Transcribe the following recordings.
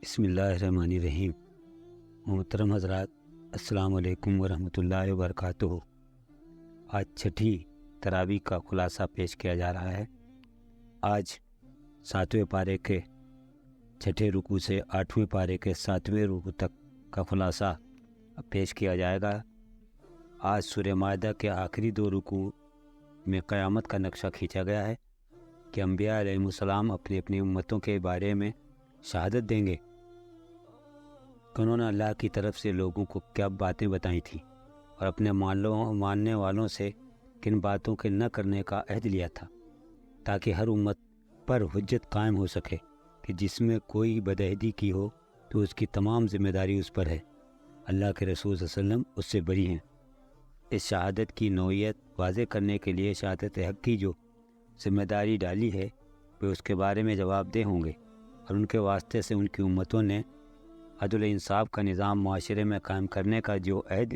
بسم اللہ الرحمن الرحیم۔ محترم حضرات، السلام علیکم ورحمۃ اللہ وبرکاتہ۔ آج چھٹی تراویح کا خلاصہ پیش کیا جا رہا ہے۔ آج 7ویں پارے کے چھٹے رکوع سے 8ویں پارے کے 7ویں رکوع تک کا خلاصہ پیش کیا جائے گا۔ آج سورہ مائدہ کے آخری 2 رکوع میں قیامت کا نقشہ کھینچا گیا ہے کہ انبیاء علیہ السلام اپنی اپنی امتوں کے بارے میں شہادت دیں گے کہ انہوں نے اللہ کی طرف سے لوگوں کو کیا باتیں بتائی تھیں اور اپنے ماننے والوں سے کن باتوں کے نہ کرنے کا عہد لیا تھا، تاکہ ہر امت پر حجت قائم ہو سکے کہ جس میں کوئی بدعہدی کی ہو تو اس کی تمام ذمہ داری اس پر ہے۔ اللہ کے رسول صلی اللہ علیہ وسلم اس سے بری ہیں۔ اس شہادت کی نوعیت واضح کرنے کے لیے شہادت حق کی جو ذمہ داری ڈالی ہے وہ اس کے بارے میں جواب دہ ہوں گے، اور ان کے واسطے سے ان کی امتوں نے عدل انصاف کا نظام معاشرے میں قائم کرنے کا جو عہد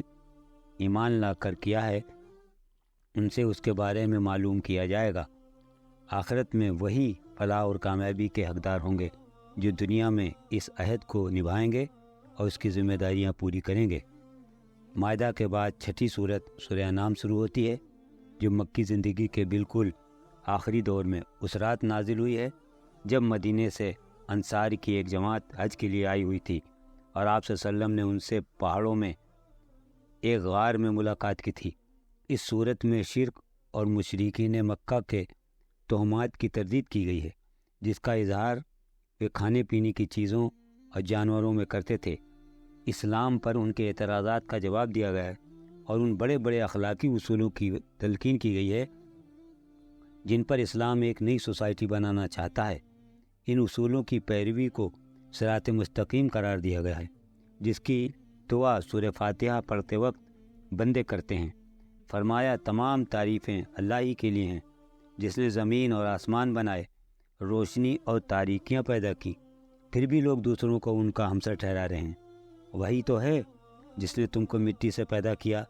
ایمان لا کر کیا ہے ان سے اس کے بارے میں معلوم کیا جائے گا۔ آخرت میں وہی فلاح اور کامیابی کے حقدار ہوں گے جو دنیا میں اس عہد کو نبھائیں گے اور اس کی ذمہ داریاں پوری کریں گے۔ مائدہ کے بعد چھٹی صورت سورہ انعام شروع ہوتی ہے، جو مکی زندگی کے بالکل آخری دور میں اس رات نازل ہوئی ہے جب مدینے سے انصار کی ایک جماعت حج کے لیے آئی ہوئی تھی، اور آپ صلی اللہ علیہ وسلم نے ان سے پہاڑوں میں ایک غار میں ملاقات کی تھی۔ اس صورت میں شرک اور مشرکین مکہ کے تہمات کی تردید کی گئی ہے، جس کا اظہار وہ کھانے پینے کی چیزوں اور جانوروں میں کرتے تھے۔ اسلام پر ان کے اعتراضات کا جواب دیا گیا ہے اور ان بڑے بڑے اخلاقی اصولوں کی تلقین کی گئی ہے جن پر اسلام ایک نئی سوسائٹی بنانا چاہتا ہے۔ ان اصولوں کی پیروی کو صراط مستقیم قرار دیا گیا ہے، جس کی دعا سورہ فاتحہ پڑھتے وقت بندے کرتے ہیں۔ فرمایا تمام تعریفیں اللہ ہی کے لیے ہیں، جس نے زمین اور آسمان بنائے، روشنی اور تاریکیاں پیدا کی، پھر بھی لوگ دوسروں کو ان کا ہمسر ٹھہرا رہے ہیں۔ وہی تو ہے جس نے تم کو مٹی سے پیدا کیا،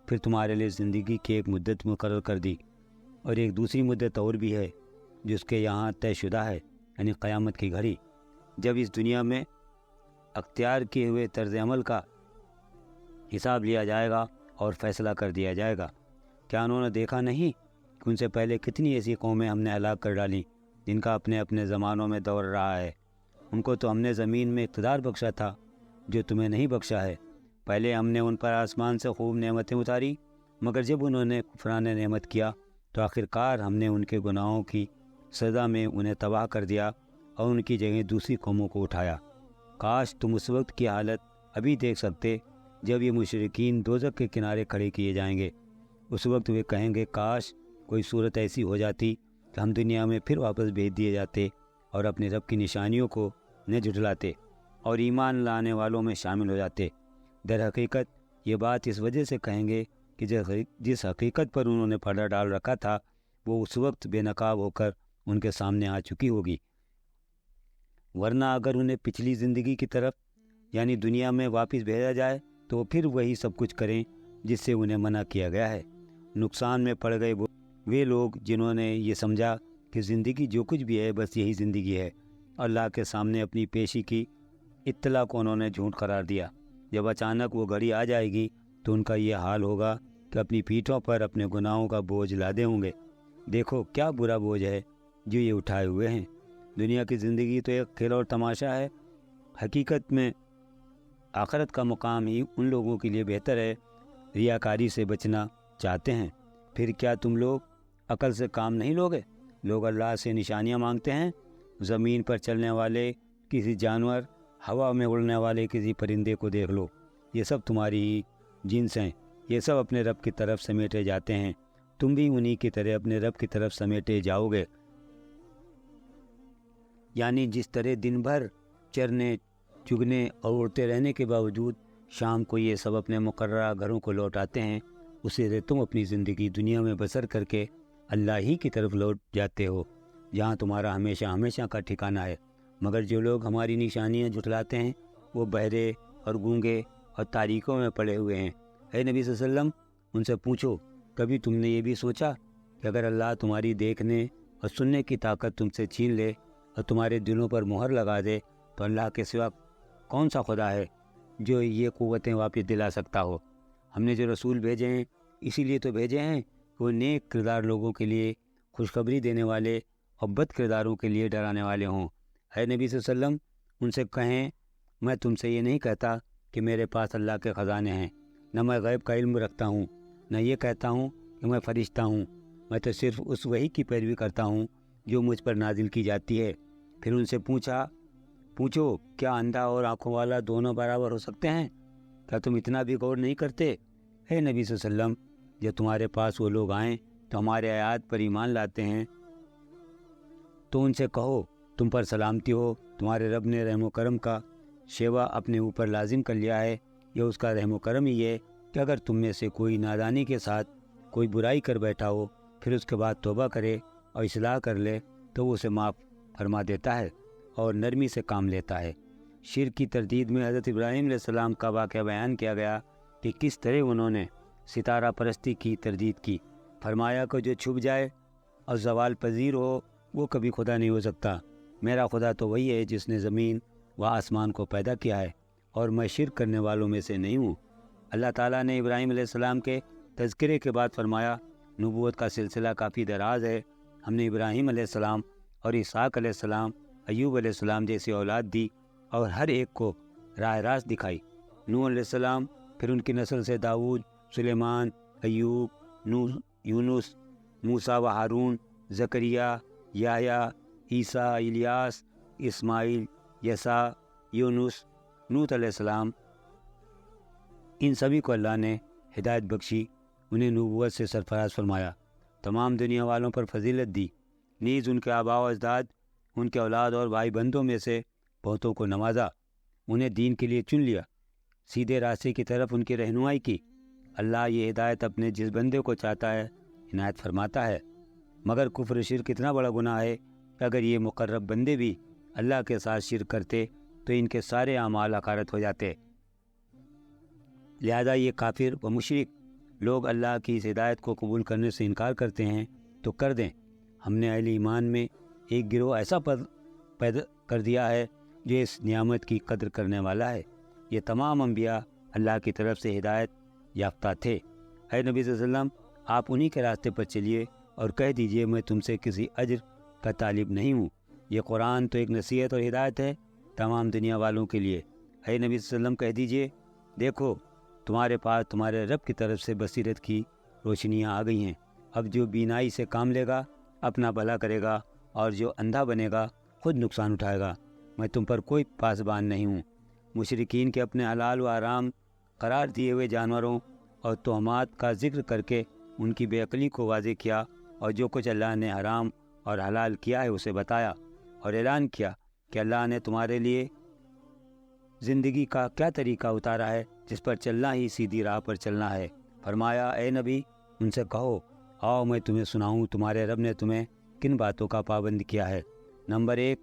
پھر تمہارے لیے زندگی کی ایک مدت مقرر کر دی، اور ایک دوسری مدت اور بھی ہے جس کے یہاں طے شدہ ہے، یعنی قیامت کی گھڑی، جب اس دنیا میں اختیار کیے ہوئے طرز عمل کا حساب لیا جائے گا اور فیصلہ کر دیا جائے گا۔ کیا انہوں نے دیکھا نہیں کہ ان سے پہلے کتنی ایسی قومیں ہم نے ہلاک کر ڈالیں جن کا اپنے اپنے زمانوں میں دور رہا ہے؟ ان کو تو ہم نے زمین میں اقتدار بخشا تھا جو تمہیں نہیں بخشا ہے۔ پہلے ہم نے ان پر آسمان سے خوب نعمتیں اتاری، مگر جب انہوں نے کفران نعمت کیا تو آخرکار ہم نے ان کے گناہوں کی سزا میں انہیں تباہ کر دیا اور ان کی جگہ دوسری قوموں کو اٹھایا۔ کاش تم اس وقت کی حالت ابھی دیکھ سکتے جب یہ مشرکین دوزخ کے کنارے کھڑے کیے جائیں گے۔ اس وقت وہ کہیں گے کاش کوئی صورت ایسی ہو جاتی کہ ہم دنیا میں پھر واپس بھیج دیے جاتے اور اپنے رب کی نشانیوں کو نہ جھٹلاتے اور ایمان لانے والوں میں شامل ہو جاتے۔ در حقیقت یہ بات اس وجہ سے کہیں گے کہ جس حقیقت پر انہوں نے پردہ ڈال رکھا تھا وہ اس وقت بے نقاب ہو کر ان کے سامنے آ چکی ہوگی۔ ورنہ اگر انہیں پچھلی زندگی کی طرف یعنی دنیا میں واپس بھیجا جائے تو وہ پھر وہی سب کچھ کریں جس سے انہیں منع کیا گیا ہے۔ نقصان میں پڑ گئے وہ لوگ جنہوں نے یہ سمجھا کہ زندگی جو کچھ بھی ہے بس یہی زندگی ہے۔ اللہ کے سامنے اپنی پیشی کی اطلاع کو انہوں نے جھوٹ قرار دیا۔ جب اچانک وہ گھڑی آ جائے گی تو ان کا یہ حال ہوگا کہ اپنی پیٹھوں پر اپنے گناہوں کا بوجھ لادے ہوں گے۔ دیکھو کیا برا بوجھ ہے جو یہ اٹھائے ہوئے ہیں۔ دنیا کی زندگی تو ایک کھیل اور تماشا ہے، حقیقت میں آخرت کا مقام ہی ان لوگوں کے لیے بہتر ہے ریاکاری سے بچنا چاہتے ہیں۔ پھر کیا تم لوگ عقل سے کام نہیں لوگے؟ لوگ اللہ سے نشانیاں مانگتے ہیں، زمین پر چلنے والے کسی جانور، ہوا میں اڑنے والے کسی پرندے کو دیکھ لو، یہ سب تمہاری ہی جنس ہیں، یہ سب اپنے رب کی طرف سمیٹے جاتے ہیں، تم بھی انہی کی طرح اپنے رب کی طرف سمیٹے جاؤ گے۔ یعنی جس طرح دن بھر چرنے چگنے اور اڑتے رہنے کے باوجود شام کو یہ سب اپنے مقررہ گھروں کو لوٹ آتے ہیں، اسی طرح تم اپنی زندگی دنیا میں بسر کر کے اللہ ہی کی طرف لوٹ جاتے ہو جہاں تمہارا ہمیشہ ہمیشہ کا ٹھکانہ ہے۔ مگر جو لوگ ہماری نشانیاں جھٹلاتے ہیں وہ بہرے اور گونگے اور تاریکوں میں پڑے ہوئے ہیں۔ اے نبی صلی اللہ علیہ وسلم، ان سے پوچھو کبھی تم نے یہ بھی سوچا کہ اگر اللہ تمہاری دیکھنے اور سننے کی طاقت تم سے چھین لے اور تمہارے دلوں پر مہر لگا دے تو اللہ کے سوا کون سا خدا ہے جو یہ قوتیں واپس دلا سکتا ہو؟ ہم نے جو رسول بھیجے ہیں اسی لیے تو بھیجے ہیں کہ وہ نیک کردار لوگوں کے لیے خوشخبری دینے والے اور بد کرداروں کے لیے ڈرانے والے ہوں۔ اے نبی صلی اللہ علیہ وسلم، ان سے کہیں میں تم سے یہ نہیں کہتا کہ میرے پاس اللہ کے خزانے ہیں، نہ میں غیب کا علم رکھتا ہوں، نہ یہ کہتا ہوں کہ میں فرشتہ ہوں۔ میں تو صرف اس وحی کی پیروی کرتا ہوں جو مجھ پر نازل کی جاتی ہے۔ پھر ان سے پوچھو کیا اندھا اور آنکھوں والا دونوں برابر ہو سکتے ہیں؟ کیا تم اتنا بھی غور نہیں کرتے؟ اے نبی صلی اللہ علیہ وسلم، جب تمہارے پاس وہ لوگ آئیں تو ہمارے آیات پر ایمان لاتے ہیں تو ان سے کہو تم پر سلامتی ہو، تمہارے رب نے رحم و کرم کا شیوا اپنے اوپر لازم کر لیا ہے۔ یہ اس کا رحم و کرم ہی ہے کہ اگر تم میں سے کوئی نادانی کے ساتھ کوئی برائی کر بیٹھا ہو، پھر اس کے بعد توبہ کرے اور اصلاح کر لے تو وہ اسے معاف فرما دیتا ہے اور نرمی سے کام لیتا ہے۔ شرک کی تردید میں حضرت ابراہیم علیہ السلام کا واقعہ بیان کیا گیا کہ کس طرح انہوں نے ستارہ پرستی کی تردید کی۔ فرمایا کہ جو چھپ جائے اور زوال پذیر ہو وہ کبھی خدا نہیں ہو سکتا۔ میرا خدا تو وہی ہے جس نے زمین و آسمان کو پیدا کیا ہے، اور میں شرک کرنے والوں میں سے نہیں ہوں۔ اللہ تعالیٰ نے ابراہیم علیہ السلام کے تذکرے کے بعد فرمایا، نبوت کا سلسلہ کافی دراز ہے۔ ہم نے ابراہیم علیہ السلام اور اسحاق علیہ السلام، ایوب علیہ السلام جیسی اولاد دی اور ہر ایک کو راہ راست دکھائی۔ نوح علیہ السلام، پھر ان کی نسل سے داؤد، سلیمان، ایوب، نوح، یونس، موسیٰ و ہارون، زکریا، یحییٰ، عیسیٰ، الیاس، اسماعیل، یسع، یونس، لوط علیہ السلام، ان سبھی کو اللہ نے ہدایت بخشی، انہیں نبوت سے سرفراز فرمایا، تمام دنیا والوں پر فضیلت دی، نیز ان کے آباء و اجداد، ان کے اولاد اور بھائی بندوں میں سے بہتوں کو نوازا، انہیں دین کے لیے چن لیا، سیدھے راستے کی طرف ان کی رہنمائی کی۔ اللہ یہ ہدایت اپنے جس بندے کو چاہتا ہے عنایت فرماتا ہے، مگر کفر شرک اتنا بڑا گناہ ہے کہ اگر یہ مقرب بندے بھی اللہ کے ساتھ شرک کرتے تو ان کے سارے اعمال حقارت ہو جاتے۔ لہذا یہ کافر و مشرک لوگ اللہ کی اس ہدایت کو قبول کرنے سے انکار کرتے ہیں تو کر دیں، ہم نے اہل ایمان میں ایک گروہ ایسا پیدا کر دیا ہے جو اس نعمت کی قدر کرنے والا ہے۔ یہ تمام انبیاء اللہ کی طرف سے ہدایت یافتہ تھے۔ اے نبی صلی اللہ علیہ وسلم، آپ انہی کے راستے پر چلیے اور کہہ دیجئے میں تم سے کسی اجر کا طالب نہیں ہوں۔ یہ قرآن تو ایک نصیحت اور ہدایت ہے تمام دنیا والوں کے لیے۔ اے نبی صلی اللہ علیہ وسلم، کہہ دیجئے دیکھو تمہارے پاس تمہارے رب کی طرف سے بصیرت کی روشنیاں آ گئی ہیں۔ اب جو بینائی سے کام لے گا اپنا بھلا کرے گا، اور جو اندھا بنے گا خود نقصان اٹھائے گا۔ میں تم پر کوئی پاسبان نہیں ہوں۔ مشرکین کے اپنے حلال و حرام قرار دیے ہوئے جانوروں اور تہمات کا ذکر کر کے ان کی بے عقلی کو واضح کیا، اور جو کچھ اللہ نے حرام اور حلال کیا ہے اسے بتایا، اور اعلان کیا کہ اللہ نے تمہارے لیے زندگی کا کیا طریقہ اتارا ہے جس پر چلنا ہی سیدھی راہ پر چلنا ہے۔ فرمایا، اے نبی ان سے کہو آؤ میں تمہیں سناؤں تمہارے رب نے تمہیں کن باتوں کا پابند کیا ہے۔ نمبر 1،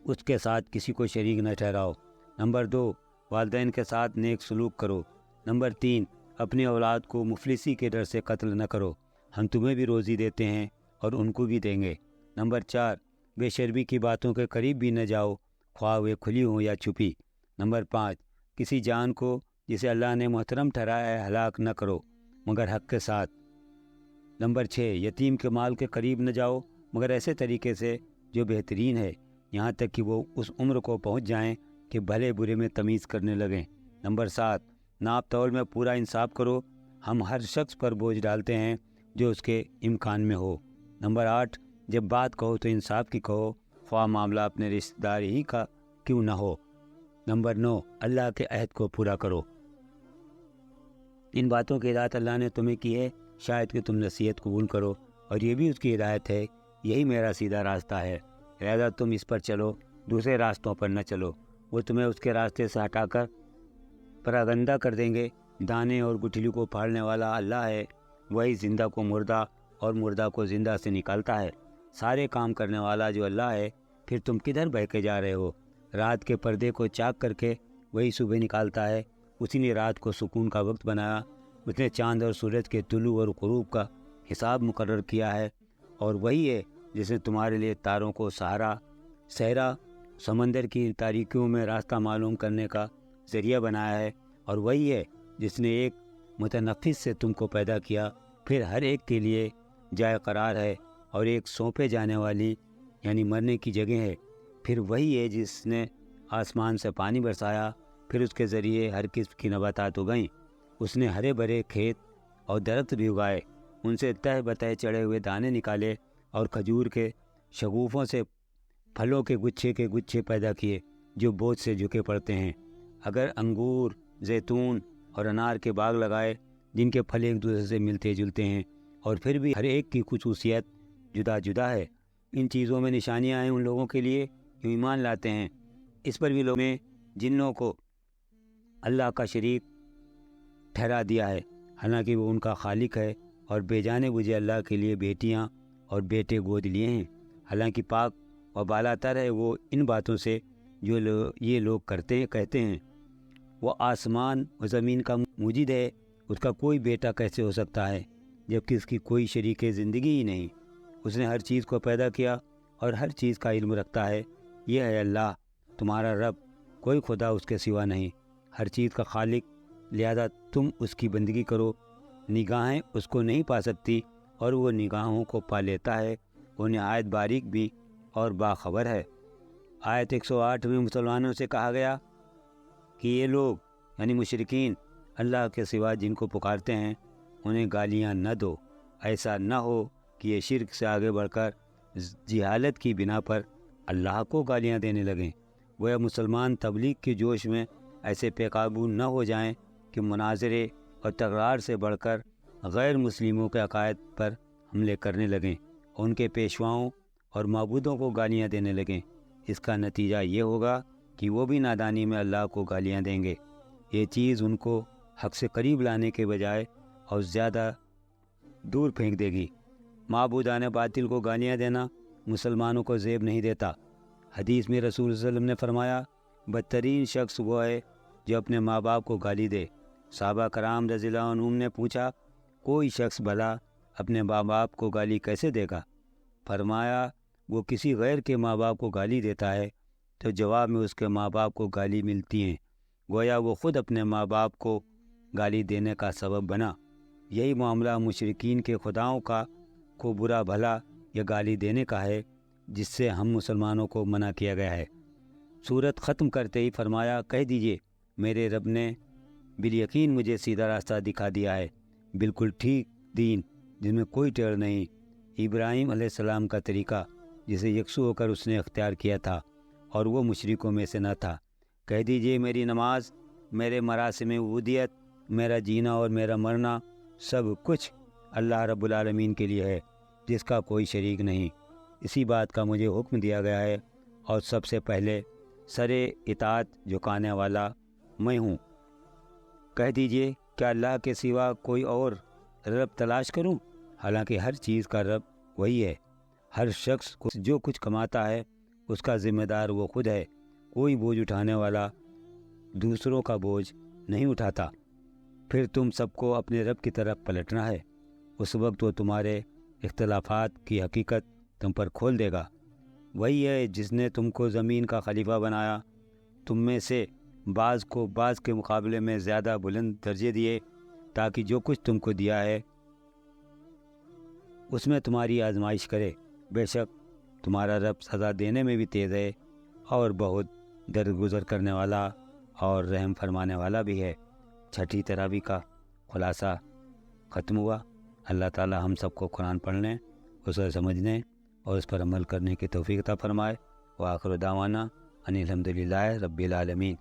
اس کے ساتھ کسی کو شریک نہ ٹھہراؤ۔ نمبر 2، والدین کے ساتھ نیک سلوک کرو۔ نمبر 3، اپنی اولاد کو مفلسی کے ڈر سے قتل نہ کرو، ہم تمہیں بھی روزی دیتے ہیں اور ان کو بھی دیں گے۔ نمبر 4، بے شرمی کی باتوں کے قریب بھی نہ جاؤ، خواہ وہ کھلی ہوں یا چھپی۔ نمبر 5، کسی جان کو جسے اللہ نے محترم ٹھہرایا ہے ہلاک نہ کرو مگر حق کے ساتھ۔ نمبر 6، یتیم کے مال کے قریب نہ جاؤ مگر ایسے طریقے سے جو بہترین ہے، یہاں تک کہ وہ اس عمر کو پہنچ جائیں کہ بھلے برے میں تمیز کرنے لگیں۔ نمبر 7، ناپ تول میں پورا انصاف کرو، ہم ہر شخص پر بوجھ ڈالتے ہیں جو اس کے امکان میں ہو۔ نمبر 8، جب بات کہو تو انصاف کی کہو، خواہ معاملہ اپنے رشتہ دار ہی کا کیوں نہ ہو۔ نمبر 9، اللہ کے عہد کو پورا کرو۔ ان باتوں کی ہدایت اللہ نے تمہیں کی ہے، شاید کہ تم نصیحت قبول کرو، اور یہ بھی اس کی ہدایت ہے، یہی میرا سیدھا راستہ ہے، لہذا تم اس پر چلو، دوسرے راستوں پر نہ چلو، وہ تمہیں اس کے راستے سے ہٹا کر پراگندہ کر دیں گے۔ دانے اور گٹھلی کو پھاڑنے والا اللہ ہے، وہی زندہ کو مردہ اور مردہ کو زندہ سے نکالتا ہے، سارے کام کرنے والا جو اللہ ہے۔ پھر تم کدھر بہکے جا رہے ہو؟ رات کے پردے کو چاک کر کے وہی صبح نکالتا ہے، اسی نے رات کو سکون کا وقت بنایا، اس نے چاند اور سورج کے طلوع اور غروب کا حساب مقرر کیا ہے، اور وہی ہے جس نے تمہارے لیے تاروں کو صحرا سمندر کی تاریکیوں میں راستہ معلوم کرنے کا ذریعہ بنایا ہے، اور وہی ہے جس نے ایک متنفس سے تم کو پیدا کیا، پھر ہر ایک کے لیے جائے قرار ہے اور ایک سونپے جانے والی یعنی مرنے کی جگہ ہے، پھر وہی ہے جس نے آسمان سے پانی برسایا، پھر اس کے ذریعے ہر قسم کی نباتات اگائیں، اس نے ہرے بھرے کھیت اور درخت بھی اگائے، ان سے تہ بتہ چڑھے ہوئے دانے نکالے اور کھجور کے شگوفوں سے پھلوں کے گچھے پیدا کیے جو بوجھ سے جھکے پڑتے ہیں۔ اگر انگور، زیتون اور انار کے باغ لگائے جن کے پھل ایک دوسرے سے ملتے جلتے ہیں، اور پھر بھی ہر ایک کی خصوصیت جدا جدا ہے۔ ان چیزوں میں نشانیاں ہیں ان لوگوں کے لیے جو ایمان لاتے ہیں۔ اس پر بھی لوگوں نے جنوں کو اللہ کا شریک ٹھہرا دیا ہے، حالانکہ وہ ان کا خالق ہے، اور بے جانے بجھے اللہ کے لیے بیٹیاں اور بیٹے گود لیے ہیں، حالانکہ پاک اور بالا تر ہے وہ ان باتوں سے جو یہ لوگ کہتے ہیں۔ وہ آسمان و زمین کا موجد ہے، اس کا کوئی بیٹا کیسے ہو سکتا ہے جبکہ اس کی کوئی شریک زندگی ہی نہیں۔ اس نے ہر چیز کو پیدا کیا اور ہر چیز کا علم رکھتا ہے۔ یہ ہے اللہ تمہارا رب، کوئی خدا اس کے سوا نہیں، ہر چیز کا خالق، لہذا تم اس کی بندگی کرو۔ نگاہیں اس کو نہیں پا سکتی اور وہ نگاہوں کو پا لیتا ہے، وہ نہایت باریک بھی اور باخبر ہے۔ آیت 108 میں مسلمانوں سے کہا گیا کہ یہ لوگ یعنی مشرکین اللہ کے سوا جن کو پکارتے ہیں انہیں گالیاں نہ دو، ایسا نہ ہو کہ یہ شرک سے آگے بڑھ کر جہالت کی بنا پر اللہ کو گالیاں دینے لگیں۔ وہ مسلمان تبلیغ کے جوش میں ایسے بے قابو نہ ہو جائیں کہ مناظرے اور تکرار سے بڑھ کر غیر مسلموں کے عقائد پر حملے کرنے لگیں، ان کے پیشواؤں اور معبودوں کو گالیاں دینے لگیں۔ اس کا نتیجہ یہ ہوگا کہ وہ بھی نادانی میں اللہ کو گالیاں دیں گے۔ یہ چیز ان کو حق سے قریب لانے کے بجائے اور زیادہ دور پھینک دے گی۔ معبودان باطل کو گالیاں دینا مسلمانوں کو زیب نہیں دیتا۔ حدیث میں رسول صلی اللہ علیہ وسلم نے فرمایا، بدترین شخص وہ ہے جو اپنے ماں باپ کو گالی دے۔ صحابہ کرام رضی اللہ عنہم نے پوچھا، کوئی شخص بھلا اپنے ماں باپ کو گالی کیسے دے گا؟ فرمایا، وہ کسی غیر کے ماں باپ کو گالی دیتا ہے تو جواب میں اس کے ماں باپ کو گالی ملتی ہیں، گویا وہ خود اپنے ماں باپ کو گالی دینے کا سبب بنا۔ یہی معاملہ مشرکین کے خداؤں کا کو برا بھلا یا گالی دینے کا ہے، جس سے ہم مسلمانوں کو منع کیا گیا ہے۔ سورت ختم کرتے ہی فرمایا، کہہ دیجئے میرے رب نے بالیقین مجھے سیدھا راستہ دکھا دیا ہے، بالکل ٹھیک دین جس میں کوئی ٹیڑھ نہیں، ابراہیم علیہ السلام کا طریقہ جسے یکسو ہو کر اس نے اختیار کیا تھا اور وہ مشرکوں میں سے نہ تھا۔ کہہ دیجئے میری نماز، میرے مراسم عبودیت، میرا جینا اور میرا مرنا سب کچھ اللہ رب العالمین کے لیے ہے جس کا کوئی شریک نہیں۔ اسی بات کا مجھے حکم دیا گیا ہے اور سب سے پہلے سر اطاعت جھکانے والا میں ہوں۔ کہہ دیجئے کیا اللہ کے سوا کوئی اور رب تلاش کروں؟ حالانکہ ہر چیز کا رب وہی ہے۔ ہر شخص کو جو کچھ کماتا ہے اس کا ذمہ دار وہ خود ہے، کوئی بوجھ اٹھانے والا دوسروں کا بوجھ نہیں اٹھاتا۔ پھر تم سب کو اپنے رب کی طرف پلٹنا ہے، اس وقت وہ تمہارے اختلافات کی حقیقت تم پر کھول دے گا۔ وہی ہے جس نے تم کو زمین کا خلیفہ بنایا، تم میں سے بعض کو بعض کے مقابلے میں زیادہ بلند درجے دیے، تاکہ جو کچھ تم کو دیا ہے اس میں تمہاری آزمائش کرے۔ بے شک تمہارا رب سزا دینے میں بھی تیز ہے اور بہت درگزر کرنے والا اور رحم فرمانے والا بھی ہے۔ چھٹی تراویح کا خلاصہ ختم ہوا۔ اللہ تعالی ہم سب کو قرآن پڑھنے، اسے سمجھنے اور اس پر عمل کرنے کی توفیق عطا فرمائے۔ وآخر دعوانا ان الحمدللہ رب العالمین۔